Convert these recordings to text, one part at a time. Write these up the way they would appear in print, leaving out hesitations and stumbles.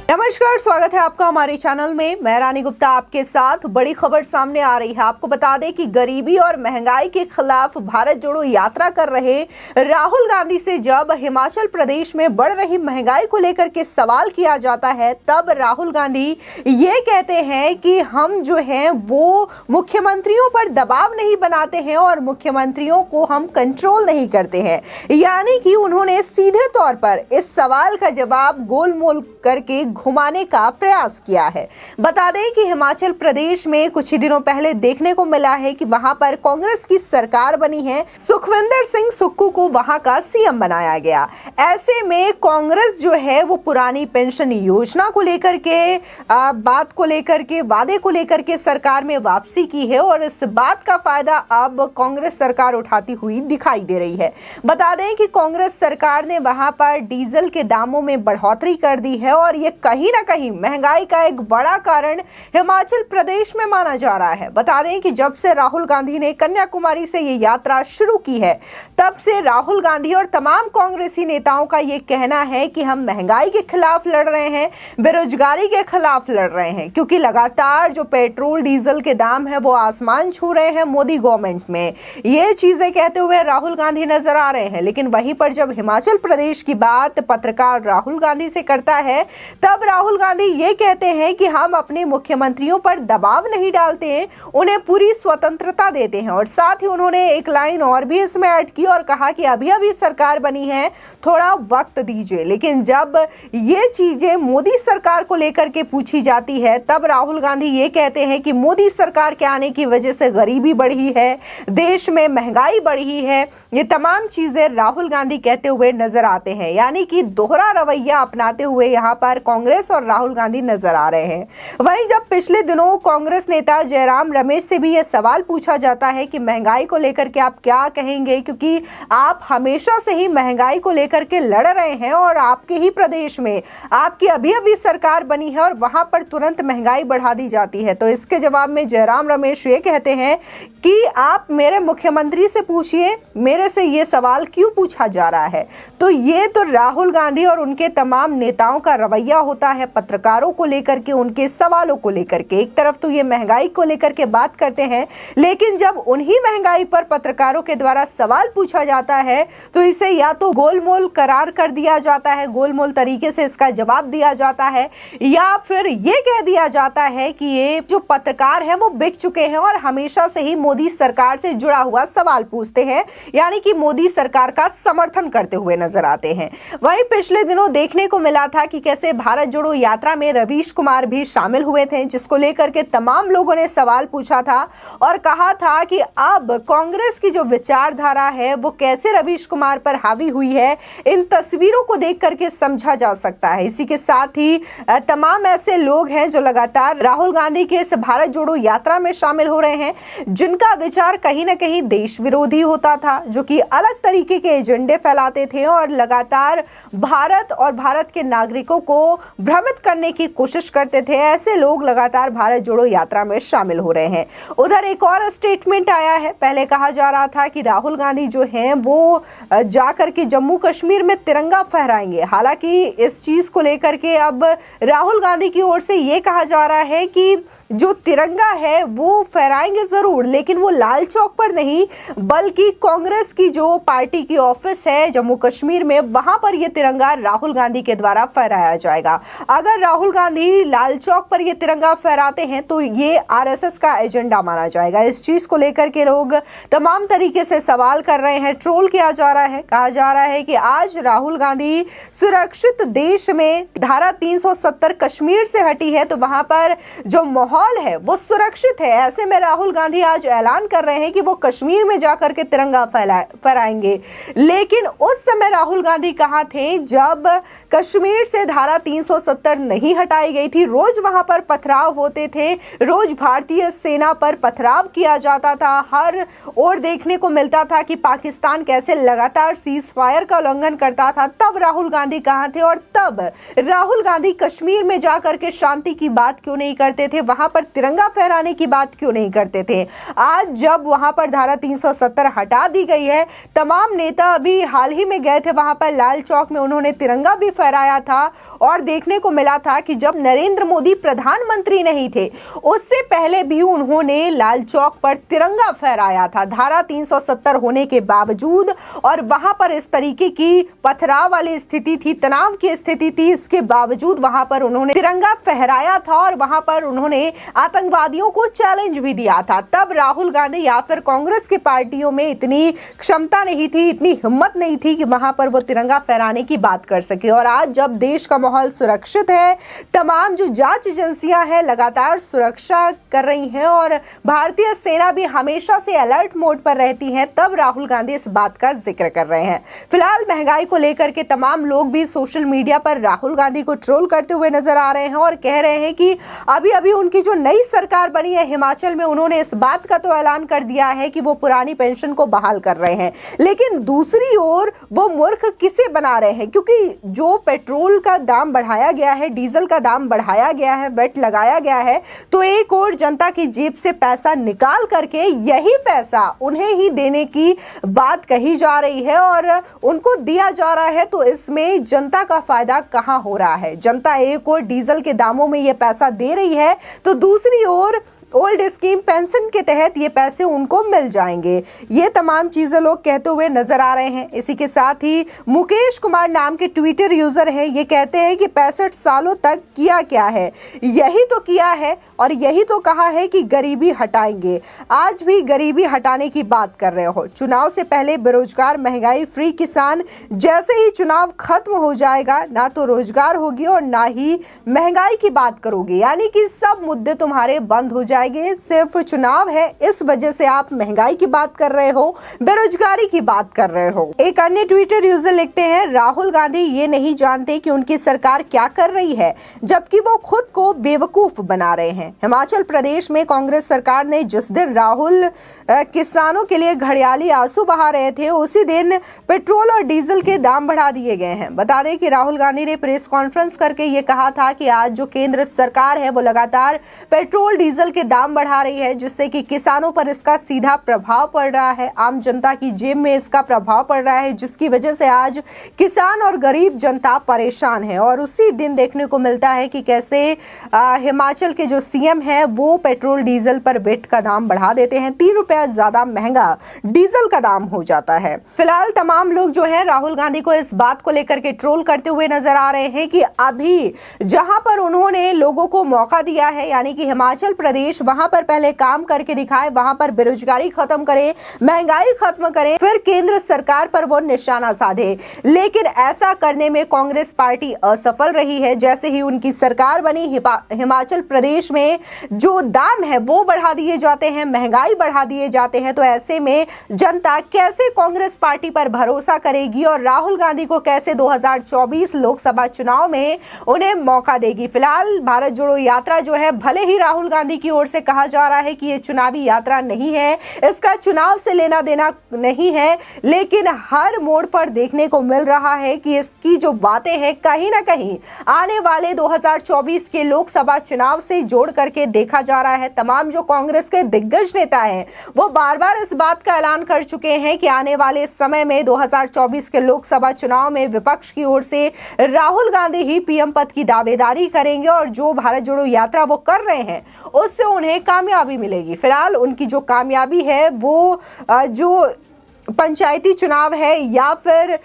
नमस्कार, स्वागत है आपका हमारे चैनल में। मैं रानी गुप्ता आपके साथ। बड़ी खबर सामने आ रही है। आपको बता दें कि गरीबी और महंगाई के खिलाफ भारत जोड़ो यात्रा कर रहे राहुल गांधी से जब हिमाचल प्रदेश में बढ़ रही महंगाई को लेकर के सवाल किया जाता है, तब राहुल गांधी ये कहते हैं कि हम जो हैं वो मुख्यमंत्रियों पर दबाव नहीं बनाते हैं और मुख्यमंत्रियों को हम कंट्रोल नहीं करते हैं। यानी कि उन्होंने सीधे तौर पर इस सवाल का जवाब गोलमोल करके घुमाने का प्रयास किया है। बता दें कि हिमाचल प्रदेश में कुछ ही दिनों पहले देखने को मिला है कि वहां पर कांग्रेस की सरकार बनी है। सुखविंदर सिंह सुक्खू को वहां का सीएम बनाया गया। ऐसे में कांग्रेस जो है वो पुरानी पेंशन योजना को लेकर के बात को लेकर के वादे को लेकर के सरकार में वापसी की है और इस बात का फायदा अब कांग्रेस सरकार उठाती हुई दिखाई दे रही है। बता दें कि कांग्रेस सरकार ने वहां पर डीजल के दामों में बढ़ोतरी कर दी है और ये कहीं ना कहीं महंगाई का एक बड़ा कारण हिमाचल प्रदेश में माना जा रहा है। बता दें कि जब से राहुल गांधी ने कन्याकुमारी से ये यात्रा शुरू की है, तब से राहुल गांधी और तमाम कांग्रेसी नेताओं का ये कहना है कि हम महंगाई के खिलाफ लड़ रहे हैं, बेरोजगारी के खिलाफ लड़ रहे हैं, क्योंकि लगातार जो पेट्रोल डीजल के दाम है वो आसमान छू रहे हैं मोदी गवर्नमेंट में। ये चीजें कहते हुए राहुल गांधी नजर आ रहे हैं। लेकिन वहीं पर जब हिमाचल प्रदेश की बात पत्रकार राहुल गांधी से करता है, तब राहुल गांधी ये कहते हैं कि हम अपने मुख्यमंत्रियों पर दबाव नहीं डालते हैं, उन्हें पूरी स्वतंत्रता देते हैं। और साथ ही उन्होंने एक लाइन और भी इसमें ऐड की और कहा कि अभी अभी सरकार बनी है, थोड़ा वक्त दीजिए। लेकिन जब ये चीजें मोदी सरकार को लेकर के पूछी जाती है, तब राहुल गांधी ये कहते हैं कि मोदी सरकार के आने की वजह से गरीबी बढ़ी है, देश में महंगाई बढ़ी है। ये तमाम चीजें राहुल गांधी कहते हुए नजर आते हैं। यानी कि दोहरा रवैया अपनाते हुए यहाँ पर कांग्रेस और राहुल गांधी नजर आ रहे हैं। वहीं जब पिछले दिनों कांग्रेस नेता जयराम रमेश से भी यह सवाल पूछा जाता है कि महंगाई को लेकर के आप क्या कहेंगे, क्योंकि आप हमेशा से ही महंगाई को लेकर के लड़ रहे हैं और आपके ही प्रदेश में आपकी अभी अभी सरकार बनी है और वहां पर तुरंत महंगाई बढ़ा दी जाती है। तो इसके जवाब में जयराम रमेश ये कहते हैं कि आप मेरे मुख्यमंत्री से पूछिए, मेरे से ये सवाल क्यों पूछा जा रहा है। तो ये तो राहुल गांधी और उनके तमाम नेताओं का रवैया होता है पत्रकारों को लेकर के, उनके सवालों को लेकर के। एक तरफ तो ये महंगाई को लेकर के बात करते हैं, लेकिन जब उन्हीं महंगाई पर पत्रकारों के द्वारा सवाल पूछा जाता है तो इसे या तो गोलमोल करार कर दिया जाता है, गोलमोल तरीके से इसका जवाब दिया जाता है, या फिर ये कह दिया जाता है कि ये जो पत्रकार है वो बिक चुके हैं और हमेशा से ही मोदी सरकार से जुड़ा हुआ सवाल पूछते हैं, यानी कि मोदी सरकार का समर्थन करते हुए नजर आते हैं। वहीं पिछले दिनों देखने को मिला था कि कैसे भारत जोड़ो यात्रा में रवीश कुमार भी शामिल हुए थे, जिसको लेकर के तमाम लोगों ने सवाल पूछा था और कहा था कि अब कांग्रेस की जो विचारधारा है वो कैसे रवीश कुमार पर हावी हुई है, इन तस्वीरों को देख करके समझा जा सकता है। इसी के साथ ही तमाम ऐसे लोग हैं जो लगातार राहुल गांधी के इस भारत जोड़ो यात्रा में शामिल हो रहे हैं, जिनका विचार कहीं ना कहीं देश विरोधी होता था, जो कि अलग तरीके के एजेंडे फैलाते थे और लगातार भारत और भारत के नागरिकों को भ्रमित करने की कोशिश करते थे। ऐसे लोग लगातार भारत जोड़ो यात्रा में शामिल हो रहे हैं। उधर एक और स्टेटमेंट आया है। पहले कहा जा रहा था कि राहुल गांधी जो हैं वो जाकर के जम्मू कश्मीर में तिरंगा फहराएंगे। हालांकि इस चीज को लेकर के अब राहुल गांधी की ओर से ये कहा जा रहा है कि जो तिरंगा है वो फहराएंगे जरूर, लेकिन वो लाल चौक पर नहीं, बल्कि कांग्रेस की जो पार्टी की ऑफिस है जम्मू कश्मीर में, वहां पर यह तिरंगा राहुल गांधी के द्वारा फहराया जाएगा। अगर राहुल गांधी लाल चौक पर यह तिरंगा फहराते हैं तो ये आरएसएस का एजेंडा माना जाएगा। इस चीज को लेकर के लोग तमाम तरीके से सवाल कर रहे हैं, ट्रोल किया जा रहा है। कहा जा रहा है कि आज राहुल गांधी सुरक्षित देश में, धारा 370 कश्मीर से हटी है तो वहां पर जो माहौल है वो सुरक्षित है। ऐसे में राहुल गांधी आज ऐलान कर रहे हैं कि वो कश्मीर में जाकर के तिरंगा फहराएंगे। लेकिन उस समय राहुल गांधी कहां थे जब कश्मीर से धारा 370 नहीं हटाई गई थी। रोज वहां पर पथराव होते थे, रोज भारतीय सेना पर पथराव किया जाता था। हर ओर देखने को मिलता था कि पाकिस्तान कैसे लगातार सीज फायर का उल्लंघन करता था। तब राहुल गांधी कहां थे और तब राहुल गांधी कश्मीर में जाकर के शांति की बात क्यों नहीं करते थे, वहां पर तिरंगा फहराने की बात क्यों नहीं करते थे। आज जब वहां पर धारा 370 हटा दी गई है, तमाम नेता अभी हाल ही में गए थे वहां पर लाल चौक में, उन्होंने तिरंगा भी फहराया था और देखने को मिला था कि जब नरेंद्र मोदी प्रधानमंत्री नहीं थे उससे पहले भी उन्होंने लाल चौक पर तिरंगा फहराया था, धारा 370 होने के बावजूद, और वहां पर इस तरीके की पथराव वाली स्थिति थी, तनाव की स्थिति थी, इसके बावजूद वहां पर उन्होंने तिरंगा फहराया था और वहां पर उन्होंने आतंकवादियों को चैलेंज भी दिया था। तब राहुल गांधी या फिर कांग्रेस की पार्टियों में इतनी क्षमता नहीं थी, इतनी हिम्मत नहीं थी कि वहां पर वो तिरंगा फहराने की बात कर सके। और आज जब देश का माहौल सुरक्षित है, तमाम जो जांच एजेंसियां हैं लगातार सुरक्षा कर रही हैं और भारतीय सेना भी हमेशा से अलर्ट मोड पर रहती है, तब राहुल गांधी इस बात का जिक्र कर रहे हैं। फिलहाल महंगाई को लेकर के तमाम लोग भी सोशल मीडिया पर राहुल गांधी को ट्रोल करते हुए नजर आ रहे हैं और कह रहे हैं कि अभी अभी उनकी जो नई सरकार बनी है हिमाचल में, उन्होंने इस बात का तो ऐलान कर दिया है कि वो पुरानी पेंशन को बहाल कर रहे हैं, लेकिन दूसरी ओर वो मूर्ख किसे बना रहे हैं, क्योंकि जो पेट्रोल का दाम बढ़ाया गया है, डीजल का दाम बढ़ाया गया है, वेट लगाया गया है, तो एक और जनता की जेब से पैसा निकाल करके यही पैसा उन्हें ही देने की बात कही जा रही है और उनको दिया जा रहा है। तो इसमें जनता का फायदा कहां हो रहा है? जनता एक और डीजल के दामों में यह पैसा दे रही है तो दूसरी ओर ओल्ड स्कीम पेंशन के तहत ये पैसे उनको मिल जाएंगे। ये तमाम चीजें लोग कहते हुए नजर आ रहे हैं। इसी के साथ ही मुकेश कुमार नाम के ट्विटर यूजर हैं, ये कहते हैं कि 65 सालों तक किया क्या है, यही तो किया है और यही तो कहा है कि गरीबी हटाएंगे, आज भी गरीबी हटाने की बात कर रहे हो। चुनाव से पहले बेरोजगार, महंगाई, फ्री किसान, जैसे ही चुनाव खत्म हो जाएगा ना तो रोजगार होगी और ना ही महंगाई की बात करोगे, यानी कि सब मुद्दे तुम्हारे बंद हो जाएंगे। सिर्फ चुनाव है इस वजह से आप महंगाई की बात कर रहे हो, बेरोजगारी की बात कर रहे हो। एक अन्य ट्विटर यूजर लिखते हैं, राहुल गांधी ये नहीं जानते कि उनकी सरकार क्या कर रही है, जबकि वो खुद को बेवकूफ बना रहे हैं। हिमाचल प्रदेश में कांग्रेस सरकार ने जिस दिन राहुल किसानों के लिए घड़ियाली आंसू बहा रहे थे, उसी दिन पेट्रोल और डीजल के दाम बढ़ा दिए गए हैं। बता दें कि राहुल गांधी ने प्रेस कॉन्फ्रेंस करके ये कहा था कि आज जो केंद्र सरकार है वो लगातार पेट्रोल डीजल के दाम बढ़ा रही है, जिससे कि किसानों पर इसका सीधा प्रभाव पड़ रहा है, आम जनता की जेब में इसका प्रभाव पड़ रहा है, जिसकी वजह से आज किसान और गरीब जनता परेशान है। और उसी दिन देखने को मिलता है कि कैसे हिमाचल के जो सीएम है वो पेट्रोल डीजल पर वेट का दाम बढ़ा देते हैं, 3 रुपया ज्यादा महंगा डीजल का दाम हो जाता है। फिलहाल तमाम लोग जो है राहुल गांधी को इस बात को लेकर के ट्रोल करते हुए नजर आ रहे हैं कि अभी जहां पर उन्होंने लोगों को मौका दिया है, यानी कि हिमाचल प्रदेश, वहां पर पहले काम करके दिखाए, वहां पर बेरोजगारी खत्म करे, महंगाई खत्म करे, फिर केंद्र सरकार पर वो निशाना साधे। लेकिन ऐसा करने में कांग्रेस पार्टी असफल रही है। जैसे ही उनकी सरकार बनी, हिमाचल प्रदेश में जो दाम है वो बढ़ा दिए जाते हैं, महंगाई बढ़ा दिए जाते हैं। तो ऐसे में जनता कैसे कांग्रेस पार्टी पर भरोसा करेगी और राहुल गांधी को कैसे 2024 लोकसभा चुनाव में उन्हें मौका देगी? फिलहाल भारत जोड़ो यात्रा जो है, भले ही राहुल गांधी की ओर से कहा जा रहा है कि ये चुनावी यात्रा नहीं है, इसका चुनाव से लेना देना नहीं है, लेकिन हर मोड़ पर देखने को मिल रहा है कि इसकी जो बातें हैं कहीं ना कहीं आने वाले 2024 के लोकसभा चुनाव से जोड़ करके देखा जा रहा है। तमाम जो कांग्रेस के दिग्गज नेता हैं वो बार बार इस बात का ऐलान कर चुके हैं कि आने वाले समय में 2024 के लोकसभा चुनाव में विपक्ष की ओर से राहुल गांधी ही पीएम पद की दावेदारी करेंगे और जो भारत जोड़ो यात्रा वो कर रहे हैं उससे उन्हें कामयाबी मिलेगी। फिलहाल उनकी जो कामयाबी है वो जो पंचायती चुनाव है या फिर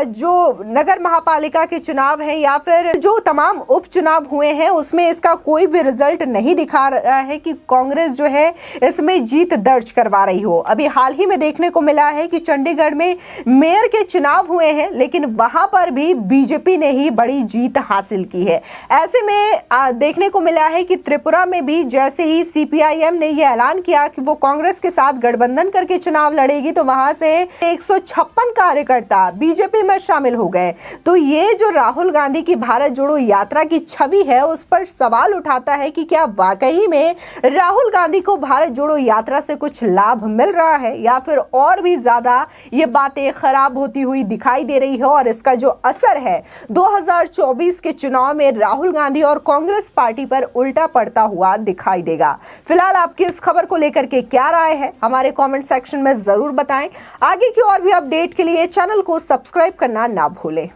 जो नगर महापालिका के चुनाव है या फिर जो तमाम उपचुनाव हुए हैं उसमें इसका कोई भी रिजल्ट नहीं दिखा रहा है कि कांग्रेस जो है इसमें जीत दर्ज करवा रही हो। अभी हाल ही में देखने को मिला है कि चंडीगढ़ में मेयर के चुनाव हुए हैं, लेकिन वहां पर भी बीजेपी ने ही बड़ी जीत हासिल की है। ऐसे में देखने को मिला है कि त्रिपुरा में भी जैसे ही सीपीआईएम ने यह ऐलान किया कि वो कांग्रेस के साथ गठबंधन करके चुनाव लड़ेगी, तो वहां से 156 कार्यकर्ता बीजेपी में शामिल हो गए। तो ये जो राहुल गांधी की भारत जोड़ो यात्रा की छवि है उस पर सवाल उठाता है कि क्या वाकई में राहुल गांधी को भारत जोड़ो यात्रा से कुछ लाभ मिल रहा है या फिर और भी ज्यादा ये बातें खराब होती हुई दिखाई दे रही है और इसका जो असर है 2024 के चुनाव में राहुल गांधी और कांग्रेस पार्टी पर उल्टा पड़ता हुआ दिखाई देगा। फिलहाल आपकी इस खबर को लेकर के क्या राय है हमारे कमेंट सेक्शन में जरूर बताएं। आगे की और भी अपडेट के लिए चैनल को सब्सक्राइब करना ना भूलें।